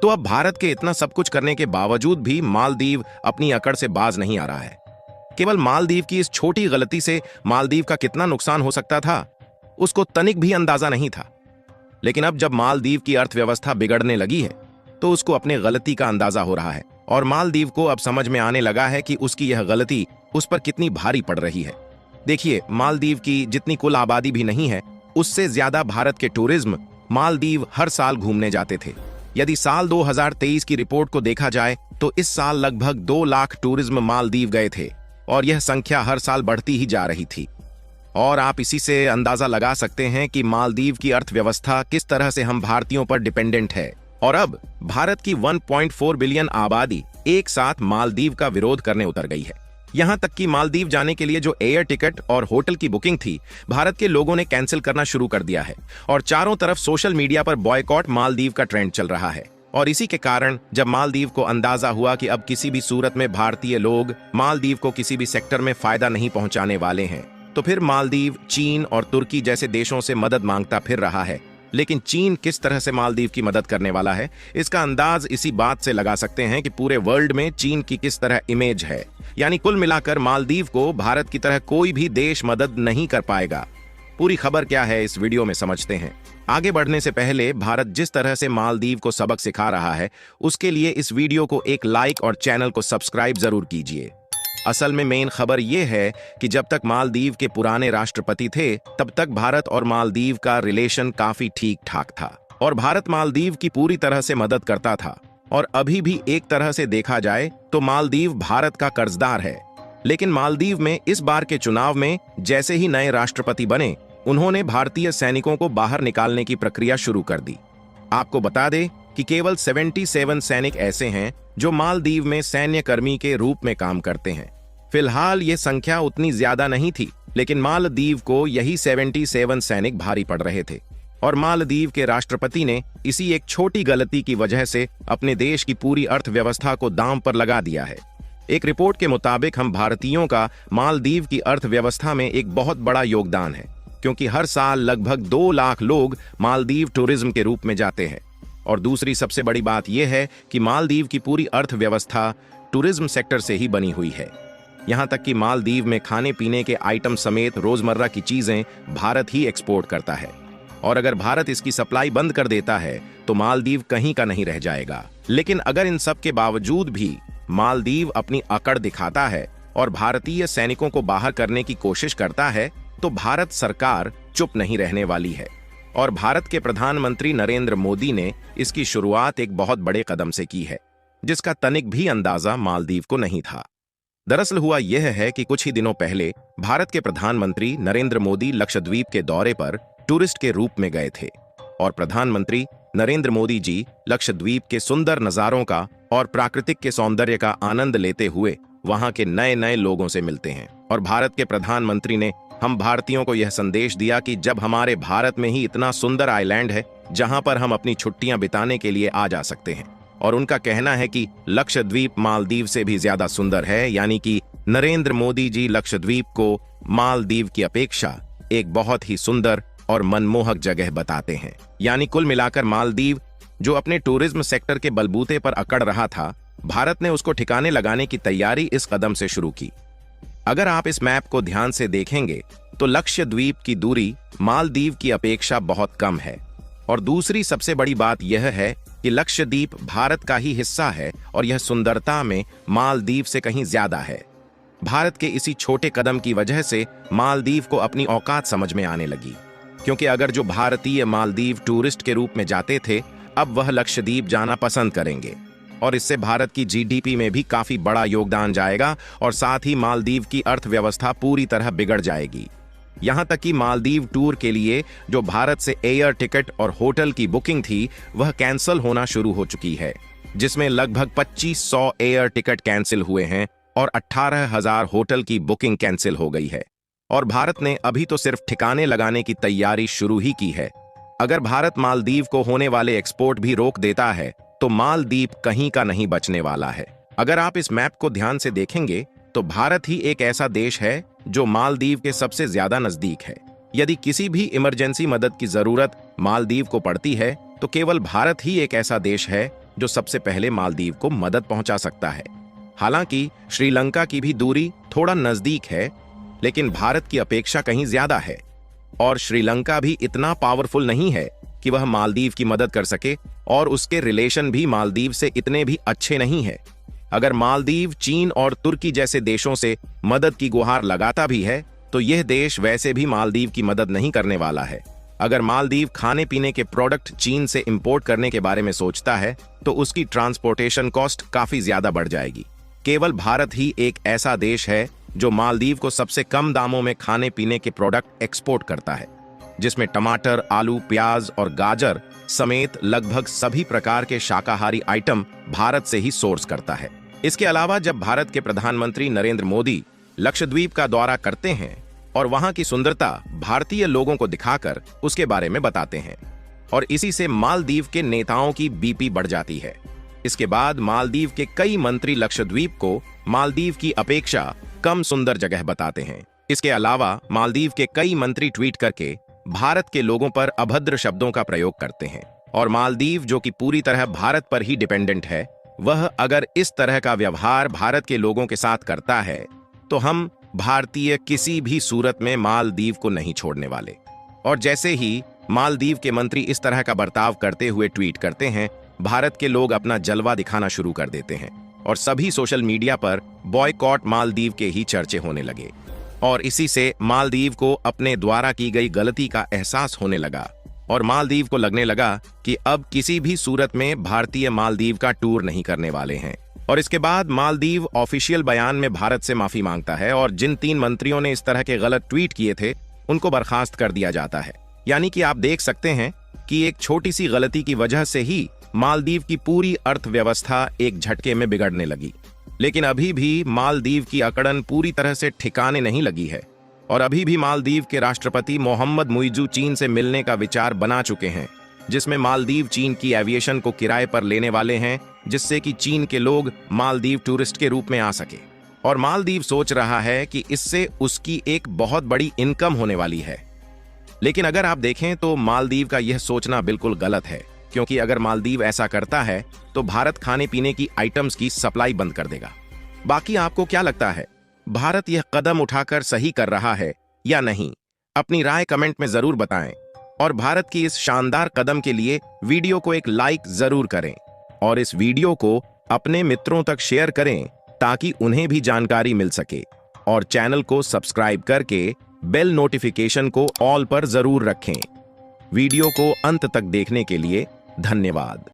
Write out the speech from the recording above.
तो अब भारत के इतना सब कुछ करने के बावजूद भी मालदीव अपनी अकड़ से बाज नहीं आ रहा है। केवल मालदीव की इस छोटी गलती से मालदीव का कितना नुकसान हो सकता था, उसको तनिक भी अंदाजा नहीं था। लेकिन अब जब मालदीव की अर्थव्यवस्था बिगड़ने लगी है, तो उसको अपने गलती का अंदाजा हो रहा है और मालदीव को अब समझ में आने लगा है कि उसकी यह गलती उस पर कितनी भारी पड़ रही है। देखिए, मालदीव की जितनी कुल आबादी भी नहीं है, उससे ज्यादा भारत के टूरिज्म मालदीव हर साल घूमने जाते थे। यदि साल 2023 की रिपोर्ट को देखा जाए तो इस साल लगभग 2 लाख टूरिज्म मालदीव गए थे और यह संख्या हर साल बढ़ती ही जा रही थी। और आप इसी से अंदाजा लगा सकते हैं कि मालदीव की अर्थव्यवस्था किस तरह से हम भारतीयों पर डिपेंडेंट है। और अब भारत की 1.4 बिलियन आबादी एक साथ मालदीव का विरोध करने उतर गई है। यहां तक कि मालदीव जाने के लिए जो एयर टिकट और होटल की बुकिंग थी, भारत के लोगों ने कैंसिल करना शुरू कर दिया है और चारों तरफ सोशल मीडिया पर बॉयकॉट मालदीव का ट्रेंड चल रहा है। और इसी के कारण जब मालदीव को अंदाजा हुआ कि अब किसी भी सूरत में भारतीय लोग मालदीव को किसी भी सेक्टर में फायदा नहीं पहुंचाने वाले हैं, तो फिर मालदीव चीन और तुर्की जैसे देशों से मदद मांगता फिर रहा है। लेकिन चीन किस तरह से मालदीव की मदद करने वाला है, इसका अंदाज इसी बात से लगा सकते हैं कि पूरे वर्ल्ड में चीन की किस तरह इमेज है। यानी कुल मिलाकर मालदीव को भारत की तरह कोई भी देश मदद नहीं कर पाएगा। पूरी खबर क्या है, इस वीडियो में समझते हैं। आगे बढ़ने से पहले भारत जिस तरह से मालदीव को सबक सिखा रहा है, उसके लिए इस वीडियो को एक लाइक और चैनल को सब्सक्राइब जरूर कीजिए। असल में मेन खबर यह है कि जब तक मालदीव के पुराने राष्ट्रपति थे, तब तक भारत और मालदीव का रिलेशन काफी ठीक ठाक था और भारत मालदीव की पूरी तरह से मदद करता था। और अभी भी एक तरह से देखा जाए तो मालदीव भारत का कर्जदार है। लेकिन मालदीव में इस बार के चुनाव में जैसे ही नए राष्ट्रपति बने, उन्होंने भारतीय सैनिकों को बाहर निकालने की प्रक्रिया शुरू कर दी। आपको बता दें कि केवल 77 सैनिक ऐसे हैं जो मालदीव में सैन्य कर्मी के रूप में काम करते हैं। फिलहाल ये संख्या उतनी ज्यादा नहीं थी, लेकिन मालदीव को यही 77 सैनिक भारी पड़ रहे थे और मालदीव के राष्ट्रपति ने इसी एक छोटी गलती की वजह से अपने देश की पूरी अर्थव्यवस्था को दांव पर लगा दिया है। एक रिपोर्ट के मुताबिक हम भारतीयों का मालदीव की अर्थव्यवस्था में एक बहुत बड़ा योगदान है, क्योंकि हर साल लगभग 2 लाख लोग मालदीव टूरिज्म के रूप में जाते हैं। और दूसरी सबसे बड़ी बात यह है कि मालदीव की पूरी अर्थव्यवस्था टूरिज्म सेक्टर से ही बनी हुई है। यहां तक कि मालदीव में खाने पीने के आइटम समेत रोजमर्रा की चीजें भारत ही एक्सपोर्ट करता है। और अगर भारत इसकी सप्लाई बंद कर देता है तो मालदीव कहीं का नहीं रह जाएगा। लेकिन अगर इन सब के बावजूद भी मालदीव अपनी अकड़ दिखाता है और भारतीय सैनिकों को बाहर करने की कोशिश करता है, तो भारत सरकार चुप नहीं रहने वाली है। और भारत के प्रधानमंत्री नरेंद्र मोदी ने इसकी शुरुआत एक बहुत बड़े कदम से की है, जिसका तनिक भी अंदाजा मालदीव को नहीं था। दरअसल हुआ यह है कि कुछ ही दिनों पहले भारत के प्रधानमंत्री नरेंद्र मोदी लक्षद्वीप के दौरे पर टूरिस्ट के रूप में गए थे और प्रधानमंत्री नरेंद्र मोदी जी लक्षद्वीप के सुंदर नजारों का और प्राकृतिक के सौंदर्य का आनंद लेते हुए वहां के नए नए लोगों से मिलते हैं। और भारत के प्रधानमंत्री ने हम भारतीयों को यह संदेश दिया कि जब हमारे भारत में ही इतना सुंदर आइलैंड है जहां पर हम अपनी छुट्टियां बिताने के लिए आ जा सकते हैं। और उनका कहना है कि लक्षद्वीप मालदीव से भी ज्यादा सुंदर है, यानी कि नरेंद्र मोदी जी लक्षद्वीप को मालदीव की अपेक्षा एक बहुत ही सुंदर और मनमोहक जगह बताते हैं। यानी कुल मिलाकर मालदीव जो अपने टूरिज्म सेक्टर के बलबूते पर अकड़ रहा था, भारत ने उसको ठिकाने लगाने की तैयारी इस कदम से शुरू की। अगर आप इस मैप को ध्यान से देखेंगे तो लक्षद्वीप की दूरी मालदीव की अपेक्षा बहुत कम है। और दूसरी सबसे बड़ी बात यह है कि लक्षद्वीप भारत का ही हिस्सा है और यह सुंदरता में मालदीव से कहीं ज्यादा है। भारत के इसी छोटे कदम की वजह से मालदीव को अपनी औकात समझ में आने लगी, क्योंकि अगर जो भारतीय मालदीव टूरिस्ट के रूप में जाते थे, अब वह लक्षद्वीप जाना पसंद करेंगे और इससे भारत की जीडीपी में भी काफी बड़ा योगदान जाएगा और साथ ही मालदीव की अर्थव्यवस्था पूरी तरह बिगड़ जाएगी। यहां तक कि मालदीव टूर के लिए जो भारत से एयर टिकट और होटल की बुकिंग थी, वह कैंसिल होना शुरू हो चुकी है, जिसमें लगभग 2500 एयर टिकट कैंसिल हुए हैं और 18,000 होटल की बुकिंग कैंसिल हो गई है। और भारत ने अभी तो सिर्फ ठिकाने लगाने की तैयारी शुरू ही की है। अगर भारत मालदीव को होने वाले एक्सपोर्ट भी रोक देता है तो मालदीव कहीं का नहीं बचने वाला है। अगर आप इस मैप को ध्यान से देखेंगे तो भारत ही एक ऐसा देश है जो मालदीव के सबसे ज्यादा नजदीक है। यदि किसी भी इमरजेंसी मदद की जरूरत मालदीव को पड़ती है तो केवल भारत ही एक ऐसा देश है जो सबसे पहले मालदीव को मदद पहुंचा सकता है। हालांकि श्रीलंका की भी दूरी थोड़ा नजदीक है, लेकिन भारत की अपेक्षा कहीं ज्यादा है और श्रीलंका भी इतना पावरफुल नहीं है कि वह मालदीव की मदद कर सके, और उसके रिलेशन भी मालदीव से इतने भी अच्छे नहीं है। अगर मालदीव चीन और तुर्की जैसे देशों से मदद की गुहार लगाता भी है तो यह देश वैसे भी मालदीव की मदद नहीं करने वाला है। अगर मालदीव खाने पीने के प्रोडक्ट चीन से इंपोर्ट करने के बारे में सोचता है तो उसकी ट्रांसपोर्टेशन कॉस्ट काफी ज्यादा बढ़ जाएगी। केवल भारत ही एक ऐसा देश है जो मालदीव को सबसे कम दामों में खाने पीने के प्रोडक्ट एक्सपोर्ट करता है, जिसमें टमाटर, आलू, प्याज और गाजर समेत लगभग सभी प्रकार के शाकाहारी आइटम भारत से ही सोर्स करता है। इसके अलावा जब भारत के प्रधानमंत्री नरेंद्र मोदी लक्षद्वीप का दौरा करते हैं और वहां की सुंदरता भारतीय लोगों को दिखाकर उसके बारे में बताते हैं, और इसी से मालदीव के नेताओं की बीपी बढ़ जाती है। इसके बाद मालदीव के कई मंत्री लक्षद्वीप को मालदीव की अपेक्षा कम सुंदर जगह बताते हैं। इसके अलावा मालदीव के कई मंत्री ट्वीट करके भारत के लोगों पर अभद्र शब्दों का प्रयोग करते हैं, और मालदीव जो कि पूरी तरह भारत पर ही डिपेंडेंट है, वह अगर इस तरह का व्यवहार भारत के लोगों के साथ करता है तो हम भारतीय किसी भी सूरत में मालदीव को नहीं छोड़ने वाले। और जैसे ही मालदीव के मंत्री इस तरह का बर्ताव करते हुए ट्वीट करते हैं, भारत के लोग अपना जलवा दिखाना शुरू कर देते हैं और सभी सोशल मीडिया पर बॉयकॉट मालदीव के ही चर्चे होने लगे, और इसी से मालदीव को अपने द्वारा की गई गलती का एहसास होने लगा और मालदीव को लगने लगा कि अब किसी भी सूरत में भारतीय मालदीव का टूर नहीं करने वाले हैं। और इसके बाद मालदीव ऑफिशियल बयान में भारत से माफी मांगता है और जिन 3 मंत्रियों ने इस तरह के गलत ट्वीट किए थे उनको बर्खास्त कर दिया जाता है। यानी कि आप देख सकते हैं कि एक छोटी सी गलती की वजह से ही मालदीव की पूरी अर्थव्यवस्था एक झटके में बिगड़ने लगी। लेकिन अभी भी मालदीव की अकड़न पूरी तरह से ठिकाने नहीं लगी है और अभी भी मालदीव के राष्ट्रपति मोहम्मद मुइज़ू चीन से मिलने का विचार बना चुके हैं, जिसमें मालदीव चीन की एविएशन को किराए पर लेने वाले हैं, जिससे कि चीन के लोग मालदीव टूरिस्ट के रूप में आ सके। और मालदीव सोच रहा है कि इससे उसकी एक बहुत बड़ी इनकम होने वाली है। लेकिन अगर आप देखें तो मालदीव का यह सोचना बिल्कुल गलत है, क्योंकि अगर मालदीव ऐसा करता है तो भारत खाने पीने की आइटम्स की सप्लाई बंद कर देगा। बाकी आपको क्या लगता है, भारत यह कदम उठाकर सही कर रहा है या नहीं? अपनी राय कमेंट में जरूर बताएं और भारत की इस शानदार कदम के लिए वीडियो को एक लाइक जरूर करें और इस वीडियो को अपने मित्रों तक शेयर करें ताकि उन्हें भी जानकारी मिल सके, और चैनल को सब्सक्राइब करके बेल नोटिफिकेशन को ऑल पर जरूर रखें। वीडियो को अंत तक देखने के लिए धन्यवाद।